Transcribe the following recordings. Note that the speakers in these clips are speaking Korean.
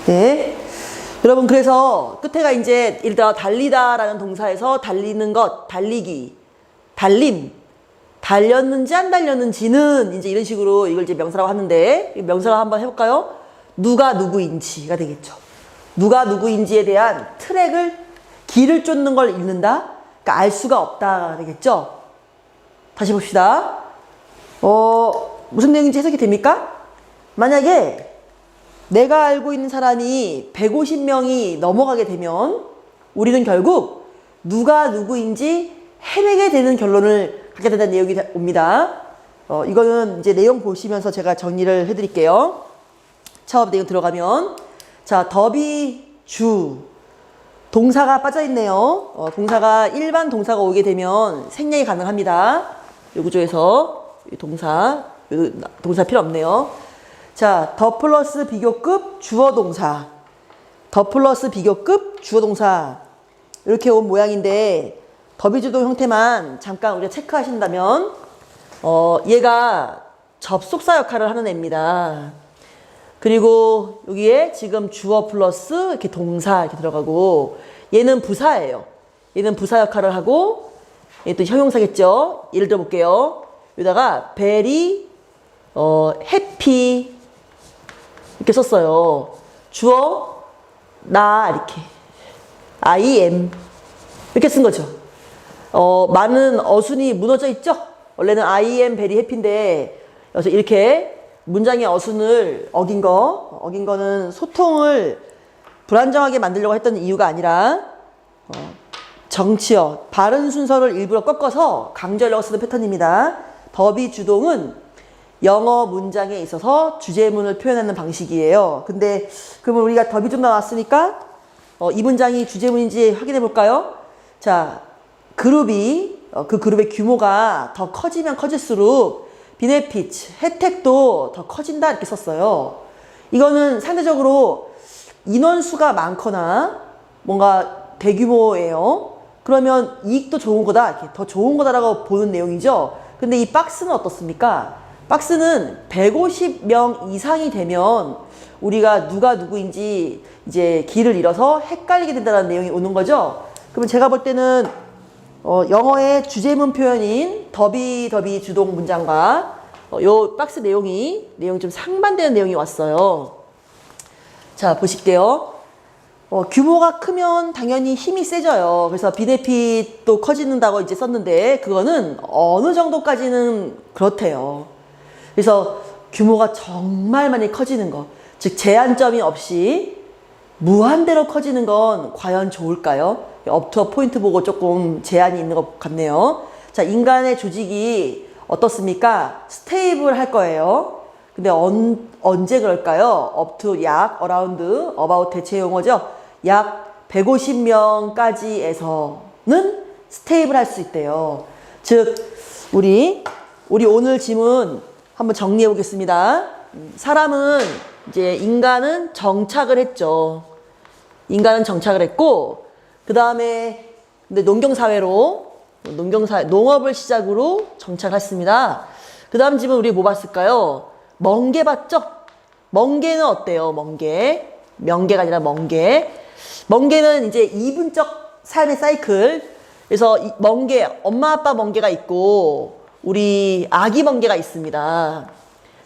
네. 여러분, 그래서 끝에가 이제, 예를 들어, 달리다라는 동사에서 달리는 것, 달리기, 달림, 달렸는지 안 달렸는지는 이제 이런 식으로 이걸 이제 명사라고 하는데, 명사라고 한번 해볼까요? 누가 누구인지가 되겠죠. 누가 누구인지에 대한 트랙을, 길을 쫓는 걸 읽는다? 그러니까 알 수가 없다가 되겠죠? 다시 봅시다. 무슨 내용인지 해석이 됩니까? 만약에 내가 알고 있는 사람이 150명이 넘어가게 되면 우리는 결국 누가 누구인지 해내게 되는 결론을 갖게 된다는 내용이 옵니다. 이거는 이제 내용 보시면서 제가 정리를 해드릴게요. 처음 내용 들어가면, 자, 더비 주 동사가 빠져있네요. 동사가 일반 동사가 오게 되면 생략이 가능합니다. 이 구조에서 동사 필요 없네요. 자, 더 플러스 비교급 주어 동사, 더 플러스 비교급 주어 동사 이렇게 온 모양인데, 더비주동 형태만 잠깐 우리가 체크하신다면 얘가 접속사 역할을 하는 애입니다. 그리고 여기에 지금 주어 플러스 이렇게 동사 이렇게 들어가고, 얘는 부사예요. 얘는 부사 역할을 하고, 얘 또 형용사겠죠. 예를 들어 볼게요. 여기다가 very happy 이렇게 썼어요. 주어 나 이렇게 I am 이렇게 쓴 거죠. 많은 어순이 무너져 있죠. 원래는 I am very happy인데, 그래서 이렇게 문장의 어순을 어긴 거는 소통을 불안정하게 만들려고 했던 이유가 아니라 정치어, 발음 순서를 일부러 꺾어서 강조하려고 쓰는 패턴입니다. 더비 주동은 영어 문장에 있어서 주제문을 표현하는 방식이에요. 근데 그러면 우리가 더비 좀 나왔으니까 이 문장이 주제문인지 확인해 볼까요? 자, 그룹이 그 그룹의 규모가 더 커지면 커질수록 비네피츠, 혜택도 더 커진다 이렇게 썼어요. 이거는 상대적으로 인원수가 많거나 뭔가 대규모예요. 그러면 이익도 좋은 거다, 이렇게 더 좋은 거다라고 보는 내용이죠. 근데 이 박스는 어떻습니까? 박스는 150명 이상이 되면 우리가 누가 누구인지 이제 길을 잃어서 헷갈리게 된다는 내용이 오는 거죠. 그러면 제가 볼 때는 영어의 주제문 표현인 더비 주동 문장과 요 박스 내용 좀 상반되는 내용이 왔어요. 자, 보실게요. 규모가 크면 당연히 힘이 세져요. 그래서 비네핏도 커지는다고 이제 썼는데, 그거는 어느 정도까지는 그렇대요. 그래서 규모가 정말 많이 커지는 거, 즉 제한점이 없이 무한대로 커지는 건 과연 좋을까요? 업투어 포인트 보고 조금 제한이 있는 것 같네요. 자, 인간의 조직이 어떻습니까? 스테이블 할 거예요. 근데 언제 그럴까요? up to 약, around, about 대체 용어죠. 약 150명까지에서는 스테이블 할 수 있대요. 즉, 우리 오늘 지문 한번 정리해 보겠습니다. 사람은 이제 인간은 정착을 했죠. 인간은 정착을 했고, 그 다음에 근데 농업을 시작으로 정착했습니다. 그 다음 지문 우리 뭐 봤을까요? 멍게 봤죠? 멍게는 어때요? 명계가 아니라 멍게. 멍게는 이제 이분적 삶의 사이클. 그래서 멍게, 엄마 아빠 멍게가 있고 우리 아기 멍게가 있습니다.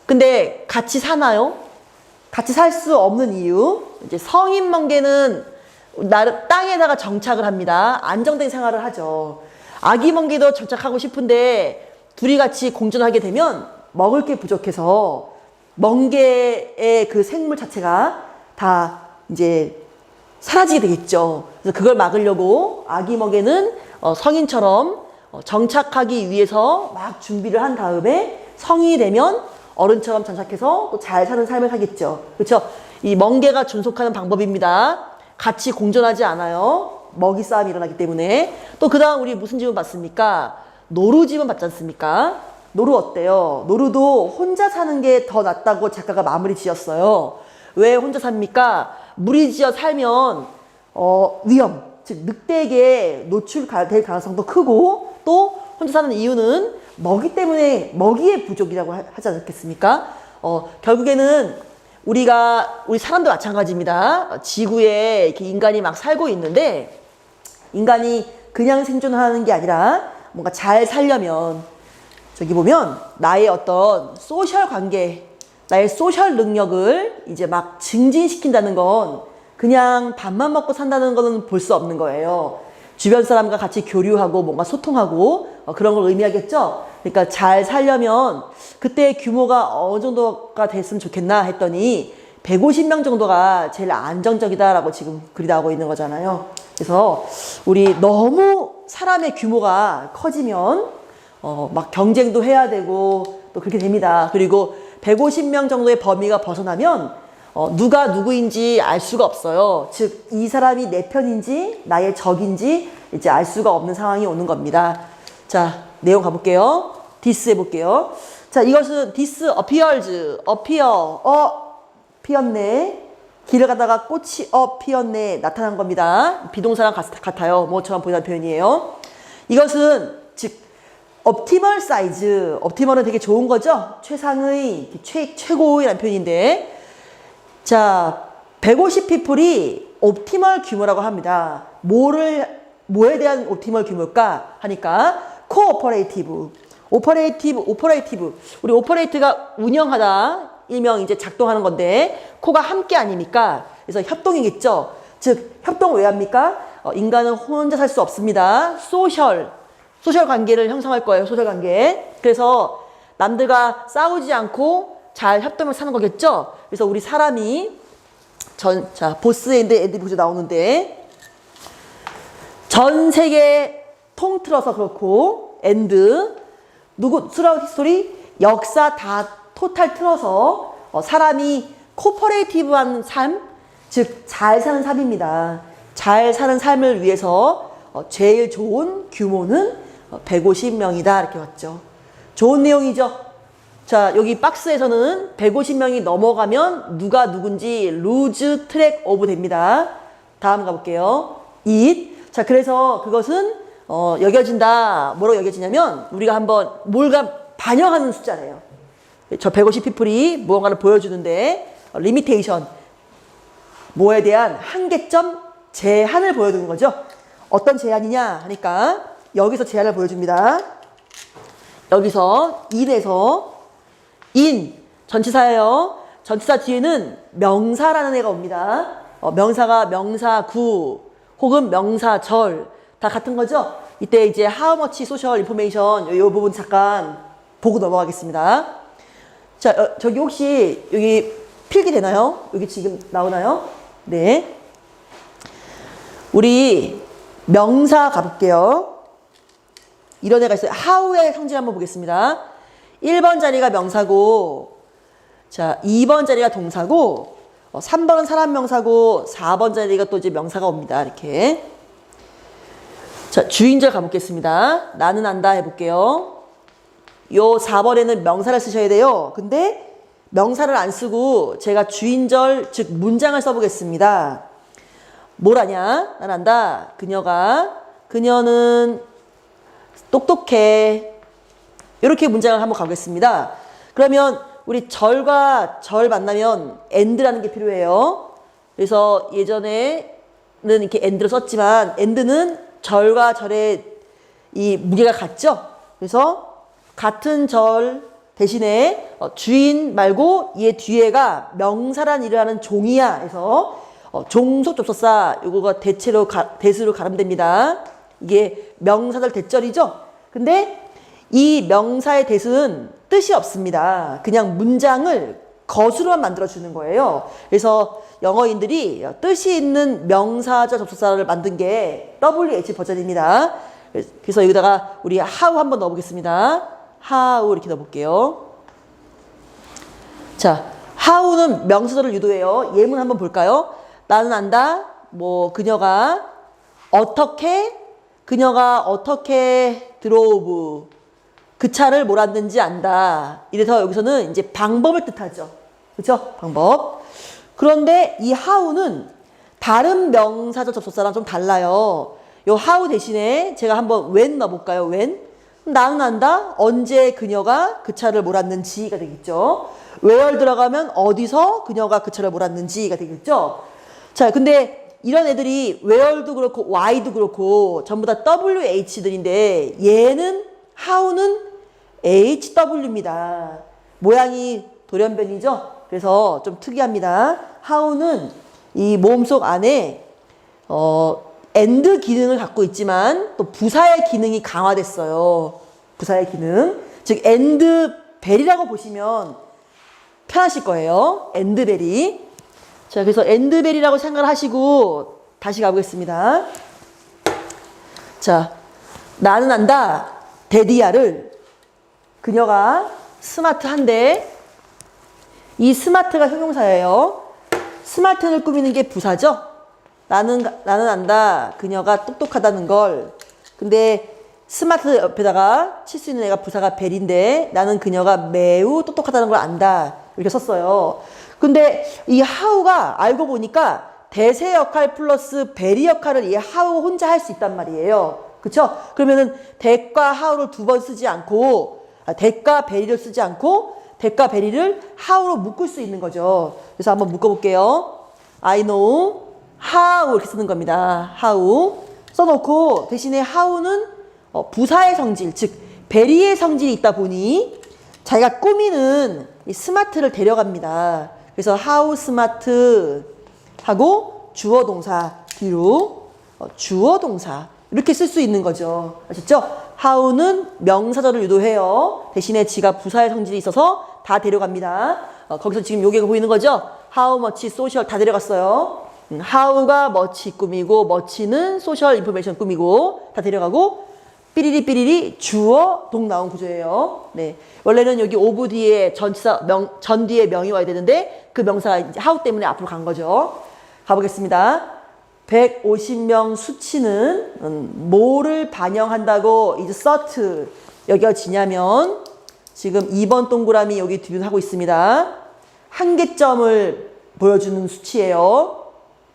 근데 같이 사나요? 같이 살 수 없는 이유. 이제 성인 멍게는 땅에다가 정착을 합니다. 안정된 생활을 하죠. 아기 멍게도 정착하고 싶은데 둘이 같이 공존하게 되면 먹을 게 부족해서 멍게의 그 생물 자체가 다 이제 사라지게 되겠죠. 그래서 그걸 막으려고 아기 멍게는 성인처럼 정착하기 위해서 막 준비를 한 다음에 성인이 되면 어른처럼 정착해서 또 잘 사는 삶을 살겠죠. 그렇죠? 이 멍게가 존속하는 방법입니다. 같이 공존하지 않아요. 먹이 싸움이 일어나기 때문에. 또 그 다음 우리 무슨 지문 봤습니까? 노루 지문 봤지 않습니까? 노루 어때요? 노루도 혼자 사는 게 더 낫다고 작가가 마무리 지었어요. 왜 혼자 삽니까? 무리지어 살면 위험, 즉 늑대에게 노출될 가능성도 크고, 또 혼자 사는 이유는 먹이 때문에 먹이의 부족이라고 하지 않겠습니까? 결국에는 우리 사람도 마찬가지입니다. 지구에 이렇게 인간이 막 살고 있는데, 인간이 그냥 생존하는 게 아니라 뭔가 잘 살려면, 저기 보면 나의 어떤 소셜 관계, 나의 소셜 능력을 이제 막 증진시킨다는 건 그냥 밥만 먹고 산다는 거는 볼 수 없는 거예요. 주변 사람과 같이 교류하고 뭔가 소통하고 그런 걸 의미하겠죠. 그러니까 잘 살려면 그때 규모가 어느 정도가 됐으면 좋겠나 했더니 150명 정도가 제일 안정적이다라고 지금 글이 나오고 있는 거잖아요. 그래서 우리 너무 사람의 규모가 커지면 막 경쟁도 해야 되고 또 그렇게 됩니다. 그리고 150명 정도의 범위가 벗어나면 누가 누구인지 알 수가 없어요. 즉, 이 사람이 내 편인지 나의 적인지 이제 알 수가 없는 상황이 오는 겁니다. 자, 내용 가볼게요. 디스 해볼게요. 자, 이것은 디스 appears, appear, 피었네. 길을 가다가 꽃이 피었네. 나타난 겁니다. 비동사랑 같아요. 뭐처럼 보이는 표현이에요. 이것은 즉 optimal size, optimal은 되게 좋은 거죠. 최상의, 최고의라는 표현인데, 자, 150 people이 옵티멀 규모라고 합니다. 뭐에 대한 옵티멀 규모일까 하니까 코오퍼레이티브, 오퍼레이티브. 우리 오퍼레이트가 운영하다, 일명 이제 작동하는 건데, 코가 함께 아닙니까? 그래서 협동이겠죠. 즉, 협동을 왜 합니까? 인간은 혼자 살 수 없습니다. 소셜 관계를 형성할 거예요. 소셜 관계. 그래서 남들과 싸우지 않고 잘 협동을 사는 거겠죠. 그래서 우리 사람이 자, 보스 앤드 보스 나오는데, 전 세계 통틀어서 그렇고, throughout history, 역사 다 토탈 틀어서 사람이 코퍼레이티브한 삶, 즉 잘 사는 삶입니다. 잘 사는 삶을 위해서 제일 좋은 규모는 150명이다 이렇게 왔죠. 좋은 내용이죠. 자, 여기 박스에서는 150명이 넘어가면 누가 누군지 lose track of 됩니다. 다음 가볼게요. it. 자, 그래서 그것은 여겨진다. 뭐로 여겨지냐면 우리가 한번 뭘가 반영하는 숫자래요. 저 150 people이 무언가를 보여주는데 리미테이션, 뭐에 대한 한계점, 제한을 보여주는 거죠. 어떤 제한이냐 하니까 여기서 제한을 보여줍니다. 여기서 in에서 전치사예요. 전치사 뒤에는 명사라는 애가 옵니다. 명사가 명사구 혹은 명사절 다 같은 거죠. 이때 이제 how much social information 이 부분 잠깐 보고 넘어가겠습니다. 자, 저기 혹시 여기 필기 되나요? 여기 지금 나오나요? 네. 우리 명사 가볼게요. 이런 애가 있어요. how의 성질 한번 보겠습니다. 1번 자리가 명사고, 자, 2번 자리가 동사고, 3번은 사람 명사고, 4번 자리가 또 이제 명사가 옵니다. 이렇게. 자, 주인절 가보겠습니다. 나는 안다 해볼게요. 요 4번에는 명사를 쓰셔야 돼요. 근데 명사를 안 쓰고 제가 주인절, 즉 문장을 써보겠습니다. 뭘 하냐? 난 안다. 그녀는 똑똑해. 이렇게 문장을 한번 가보겠습니다. 그러면 우리 절과 절 만나면 and라는 게 필요해요. 그래서 예전에는 이렇게 and를 썼지만 and는 절과 절의 이 무게가 같죠. 그래서 같은 절 대신에 주인 말고 얘 뒤에가 명사란 일을 하는 종이야 해서 종속 접속사 요거가 대수로 가름됩니다. 이게 명사절 대절이죠. 근데 이 명사의 대수는 뜻이 없습니다. 그냥 문장을 거수로만 만들어주는 거예요. 그래서 영어인들이 뜻이 있는 명사절 접속사를 만든 게 WH 버전입니다. 그래서 여기다가 우리 how 한번 넣어보겠습니다. how 이렇게 넣어볼게요. 자, how는 명사절을 유도해요. 예문 한번 볼까요? 나는 안다. 그녀가 어떻게 drove 그 차를 몰았는지 안다. 이래서 여기서는 이제 방법을 뜻하죠. 그렇죠? 방법. 그런데 이 how는 다른 명사절 접속사랑 좀 달라요. 요 how 대신에 제가 한번 when 넣어볼까요? when. 나는 안다. 언제 그녀가 그 차를 몰았는지가 되겠죠. where 들어가면 어디서 그녀가 그 차를 몰았는지가 되겠죠. 자, 근데 이런 애들이 where도 그렇고 why도 그렇고 전부 다 WH들인데 얘는 how는 HW입니다. 모양이 돌연변이죠. 그래서 좀 특이합니다. how는 이 모음 속 안에 and 기능을 갖고 있지만 또 부사의 기능이 강화됐어요. 부사의 기능. 즉 and 벨이라고 보시면 편하실 거예요. and 벨이. 자, 그래서 and 벨이라고 생각을 하시고 다시 가보겠습니다. 자, 나는 안다. 데디아를 그녀가 스마트한데 이 스마트가 형용사예요. 스마트를 꾸미는 게 부사죠. 나는 안다. 그녀가 똑똑하다는 걸. 근데 스마트 옆에다가 칠 수 있는 애가 부사가 벨인데 나는 그녀가 매우 똑똑하다는 걸 안다. 이렇게 썼어요. 근데 이 how가 알고 보니까 대세 역할 플러스 벨이 역할을 이 how 혼자 할 수 있단 말이에요. 그쵸? 그러면은 대과 how를 두 번 쓰지 않고 대과 벨이를 쓰지 않고 대과 벨이를 how로 묶을 수 있는 거죠. 그래서 한번 묶어볼게요. I know how 이렇게 쓰는 겁니다. how 써놓고 대신에 how는 부사의 성질, 즉 벨이의 성질이 있다 보니 자기가 꾸미는 이 스마트를 데려갑니다. 그래서 how smart 하고 주어 동사 뒤로 주어 동사 이렇게 쓸 수 있는 거죠. 아셨죠? how는 명사절을 유도해요. 대신에 지가 부사의 성질이 있어서 다 데려갑니다. 거기서 지금 요게 보이는 거죠? how much social 다 데려갔어요. how가 much 꾸미고 much는 social information 꾸미고 다 데려가고 삐리리 삐리리 주어 동 나온 구조예요. 네. 원래는 여기 of 뒤에 전 뒤에 명이 와야 되는데 그 명사가 이제 how 때문에 앞으로 간 거죠. 가보겠습니다. 150명 수치는 뭐를 반영한다고 이제 cert 여겨지냐면 지금 2번 동그라미 여기 뒤변하고 있습니다. 한계점을 보여주는 수치예요.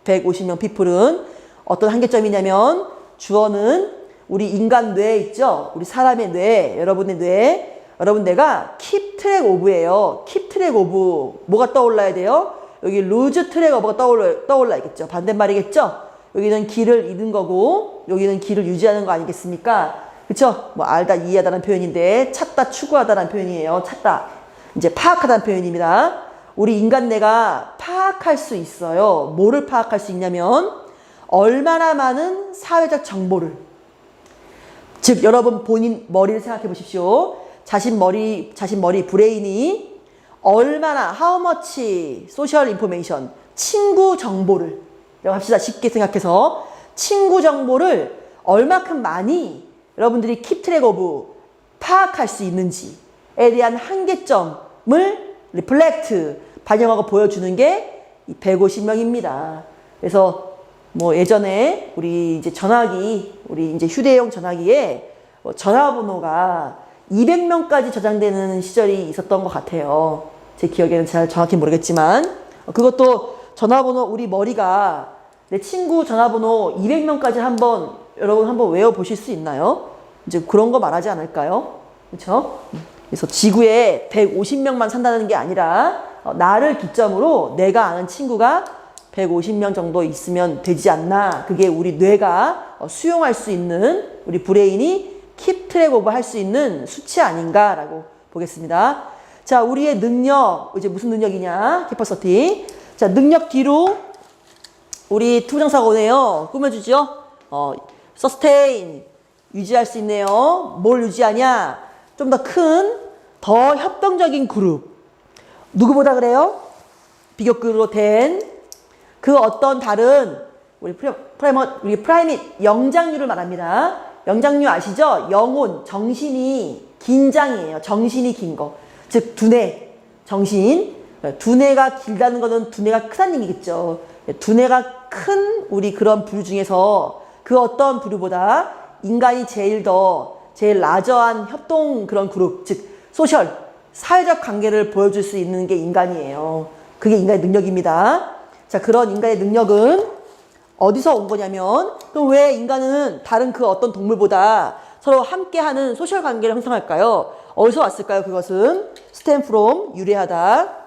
150명 people은 어떤 한계점이냐면 주어는 우리 인간 뇌 있죠? 우리 사람의 뇌, 여러분의 뇌. 여러분 뇌가 keep track of예요. keep track of. 뭐가 떠올라야 돼요? 여기 lose track of가 떠올라야겠죠. 반대말이겠죠? 여기는 길을 잃은 거고 여기는 길을 유지하는 거 아니겠습니까? 그쵸? 뭐 알다, 이해하다는 표현인데 찾다, 추구하다는 표현이에요. 찾다. 이제 파악하다는 표현입니다. 우리 인간 뇌가 파악할 수 있어요. 뭐를 파악할 수 있냐면 얼마나 많은 사회적 정보를 즉 여러분 본인 머리를 생각해 보십시오. 자신 머리 브레인이 얼마나 how much social information 친구 정보를 합시다. 쉽게 생각해서 친구 정보를 얼마큼 많이 여러분들이 keep track of 파악할 수 있는지에 대한 한계점을 reflect 반영하고 보여주는 게 150명입니다. 그래서 뭐 예전에 우리 이제 전화기, 우리 이제 휴대용 전화기에 전화번호가 200명까지 저장되는 시절이 있었던 것 같아요. 제 기억에는 잘 정확히 모르겠지만 그것도 전화번호 우리 머리가 내 친구 전화번호 200명까지 여러분 한번 외워보실 수 있나요? 이제 그런 거 말하지 않을까요? 그렇죠? 그래서 지구에 150명만 산다는 게 아니라 나를 기점으로 내가 아는 친구가 150명 정도 있으면 되지 않나. 그게 우리 뇌가 수용할 수 있는 우리 브레인이 keep track of 할 수 있는 수치 아닌가라고 보겠습니다. 자, 우리의 능력, 이제 무슨 능력이냐? 캐퍼서티. 자, 능력 뒤로 우리 투부정사가 오네요. 꾸며주죠? sustain, 유지할 수 있네요. 뭘 유지하냐? 좀 더 큰, 더 협동적인 그룹. 누구보다 그래요? 비교급으로 된 그 어떤 다른 우리 프라이밋 영장류를 말합니다. 영장류 아시죠? 영혼, 정신이 긴장이에요. 정신이 긴 거. 즉 두뇌, 정신. 두뇌가 길다는 거는 두뇌가 크다는 얘기겠죠. 두뇌가 큰 우리 그런 부류 중에서 그 어떤 부류보다 인간이 제일 라저한 협동 그런 그룹, 즉 소셜, 사회적 관계를 보여줄 수 있는 게 인간이에요. 그게 인간의 능력입니다. 자, 그런 인간의 능력은 어디서 온 거냐면 그럼 왜 인간은 다른 그 어떤 동물보다 서로 함께하는 소셜 관계를 형성할까요? 어디서 왔을까요? 그것은 stem from 유래하다.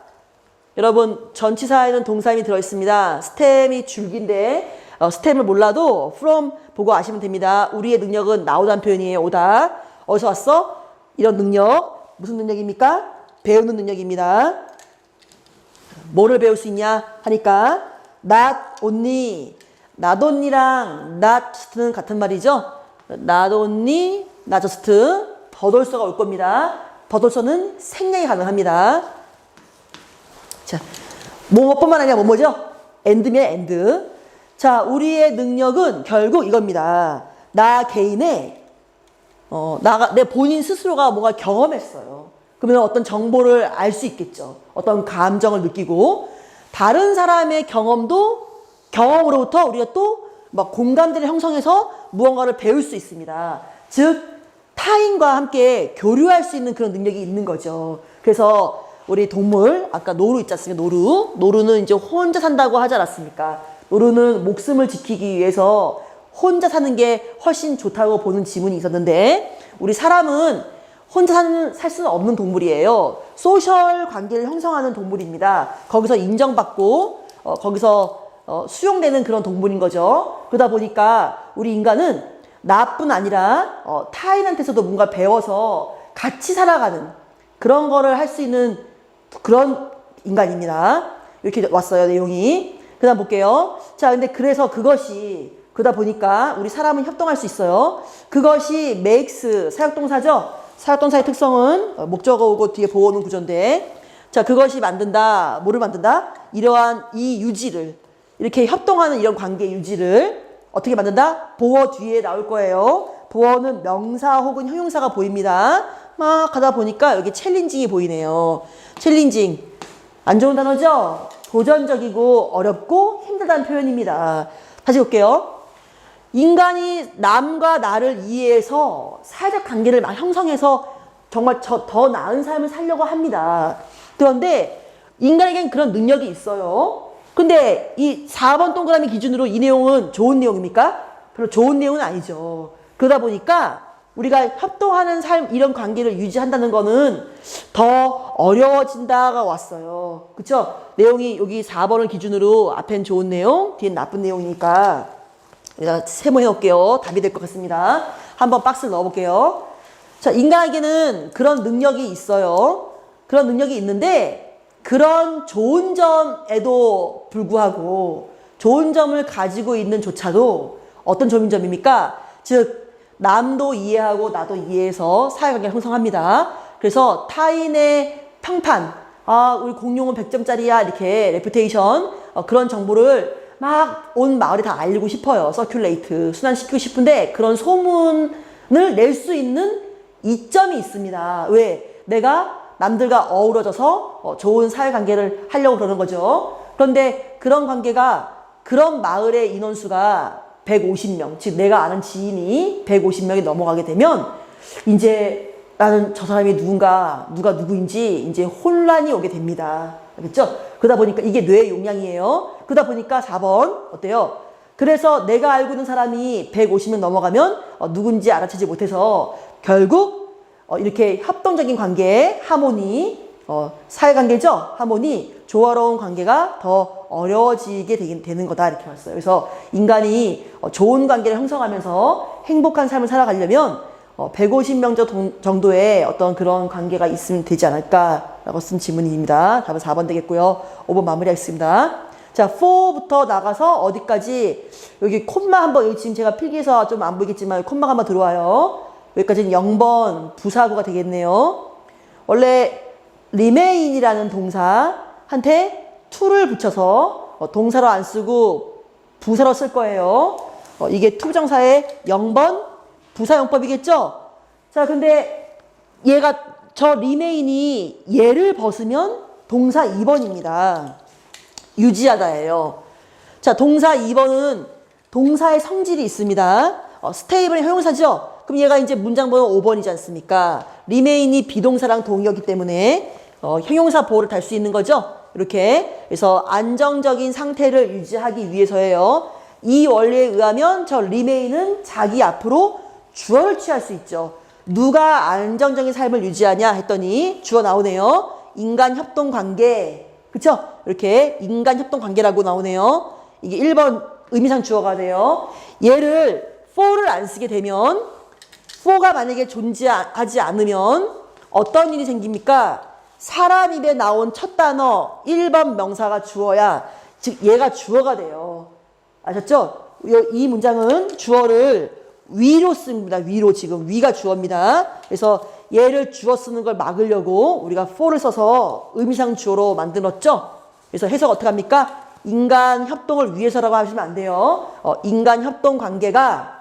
여러분 전치사에는 동사임이 들어있습니다. stem이 줄기인데 stem을 몰라도 from 보고 아시면 됩니다. 우리의 능력은 나오다는 표현이에요. 오다. 어디서 왔어? 이런 능력. 무슨 능력입니까? 배우는 능력입니다. 뭐를 배울 수 있냐 하니까 not only, not only랑 not just는 같은 말이죠. not only, not just, but also가 올 겁니다. but also는 생략이 가능합니다. 자, 뭐뭐뿐만 아니라 뭐뭐죠? and면 and. 자, 우리의 능력은 결국 이겁니다. 나 개인의 내 본인 스스로가 뭔가 경험했어요. 그러면 어떤 정보를 알 수 있겠죠. 어떤 감정을 느끼고 다른 사람의 경험으로부터 우리가 또 막 공감대를 형성해서 무언가를 배울 수 있습니다. 즉 타인과 함께 교류할 수 있는 그런 능력이 있는 거죠. 그래서 우리 동물 아까 노루 있지 않습니까? 노루는 이제 혼자 산다고 하지 않았습니까? 노루는 목숨을 지키기 위해서 혼자 사는 게 훨씬 좋다고 보는 지문이 있었는데 우리 사람은 혼자 살 수는 없는 동물이에요. 소셜 관계를 형성하는 동물입니다. 거기서 인정받고 거기서 수용되는 그런 동물인 거죠. 그러다 보니까 우리 인간은 나뿐 아니라 타인한테서도 뭔가 배워서 같이 살아가는 그런 거를 할 수 있는 그런 인간입니다. 이렇게 왔어요, 내용이. 그 다음 볼게요. 자, 근데 그래서 그러다 보니까 우리 사람은 협동할 수 있어요. 그것이 makes, 사역동사죠? 사역동사의 특성은 목적어 오고 뒤에 보어오는 구조인데, 자, 그것이 만든다. 뭐를 만든다? 이러한 이 유지를, 이렇게 협동하는 이런 관계 유지를 어떻게 만든다? 보어 뒤에 나올 거예요. 보어는 명사 혹은 형용사가 보입니다. 막 하다 보니까 여기 챌린징이 보이네요. 챌린징. 안 좋은 단어죠? 도전적이고 어렵고 힘들다는 표현입니다. 다시 볼게요. 인간이 남과 나를 이해해서 사회적 관계를 형성해서 정말 더 나은 삶을 살려고 합니다. 그런데 인간에겐 그런 능력이 있어요. 근데 이 4번 동그라미 기준으로 이 내용은 좋은 내용입니까? 별로 좋은 내용은 아니죠. 그러다 보니까 우리가 협동하는 삶, 이런 관계를 유지한다는 거는 더 어려워진다가 왔어요. 그쵸? 내용이 여기 4번을 기준으로 앞엔 좋은 내용, 뒤엔 나쁜 내용이니까 우리가 세모해 볼게요. 답이 될 것 같습니다. 한번 박스를 넣어볼게요. 자, 인간에게는 그런 능력이 있어요. 그런 능력이 있는데 그런 좋은 점에도 불구하고 좋은 점을 가지고 있는 조차도 어떤 좋은 점입니까? 즉 남도 이해하고 나도 이해해서 사회관계를 형성합니다. 그래서 타인의 평판, 우리 공룡은 100점짜리야 이렇게 레퓨테이션 그런 정보를 막 온 마을에 다 알리고 싶어요. 서큘레이트, 순환시키고 싶은데 그런 소문을 낼 수 있는 이점이 있습니다. 왜? 내가 남들과 어우러져서 좋은 사회관계를 하려고 그러는 거죠. 그런데 그런 관계가 그런 마을의 인원수가 150명, 즉 내가 아는 지인이 150명이 넘어가게 되면 이제 나는 저 사람이 누가 누구인지 이제 혼란이 오게 됩니다. 알겠죠? 그러다 보니까 이게 뇌의 용량이에요. 그러다 보니까 4번 어때요? 그래서 내가 알고 있는 사람이 150명 넘어가면 누군지 알아채지 못해서 결국 이렇게 협동적인 관계, 하모니, 사회관계죠? 하모니, 조화로운 관계가 더 어려워지게 되는 거다 이렇게 봤어요. 그래서 인간이 좋은 관계를 형성하면서 행복한 삶을 살아가려면 150명 정도의 어떤 그런 관계가 있으면 되지 않을까라고 쓴 질문입니다. 답은 4번 되겠고요. 5번 마무리하겠습니다. 자, 4부터 나가서 어디까지 여기 콤마 한번 여기 지금 제가 필기해서 좀 안 보이겠지만 콤마가 한번 들어와요. 여기까지는 0번 부사구가 되겠네요. 원래 remain이라는 동사한테 to를 붙여서 동사로 안 쓰고 부사로 쓸 거예요. 이게 투부정사의 0번 부사용법이겠죠? 자, 근데 저 remain이 얘를 벗으면 동사 2번입니다. 유지하다예요. 자, 동사 2번은 동사의 성질이 있습니다. stay는 형용사죠? 그럼 얘가 이제 문장 번호 5번이지 않습니까? remain이 비동사랑 동의어기 때문에 형용사 보호를 달 수 있는 거죠? 이렇게. 그래서 안정적인 상태를 유지하기 위해서예요. 이 원리에 의하면 저 remain은 자기 앞으로 주어를 취할 수 있죠. 누가 안정적인 삶을 유지하냐 했더니 주어 나오네요. 인간 협동 관계. 그쵸? 이렇게 인간 협동 관계라고 나오네요. 이게 1번 의미상 주어가 돼요. 얘를 for를 안 쓰게 되면 for가 만약에 존재하지 않으면 어떤 일이 생깁니까? 사람 입에 나온 첫 단어 1번 명사가 주어야, 즉 얘가 주어가 돼요. 아셨죠? 이 문장은 주어를 위로 씁니다. 위로. 지금 위가 주어입니다. 그래서 얘를 주어 쓰는 걸 막으려고 우리가 for를 써서 의미상 주어로 만들었죠. 그래서 해석 어떻게 합니까? 인간 협동을 위해서라고 하시면 안 돼요. 인간 협동 관계가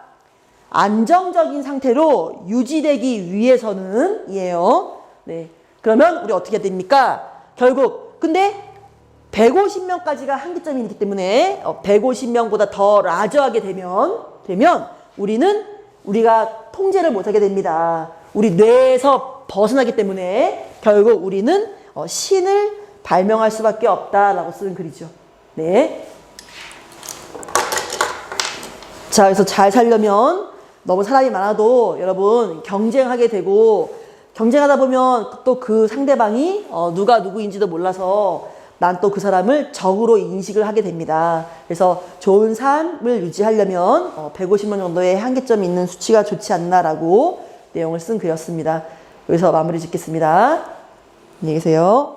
안정적인 상태로 유지되기 위해서는 이에요. 네. 그러면 우리 어떻게 해야 됩니까? 결국 근데 150명까지가 한계점이 있기 때문에 150명보다 더 라저하게 되면 우리가 통제를 못하게 됩니다. 우리 뇌에서 벗어나기 때문에 결국 우리는 신을 발명할 수밖에 없다라고 쓰는 글이죠. 네. 자, 그래서 잘 살려면 너무 사람이 많아도 여러분 경쟁하게 되고, 경쟁하다 보면 또 그 상대방이 누가 누구인지도 몰라서 난 또 그 사람을 적으로 인식을 하게 됩니다. 그래서 좋은 삶을 유지하려면 150명 정도의 한계점이 있는 수치가 좋지 않나라고 내용을 쓴 글이었습니다. 여기서 마무리 짓겠습니다. 안녕히 계세요.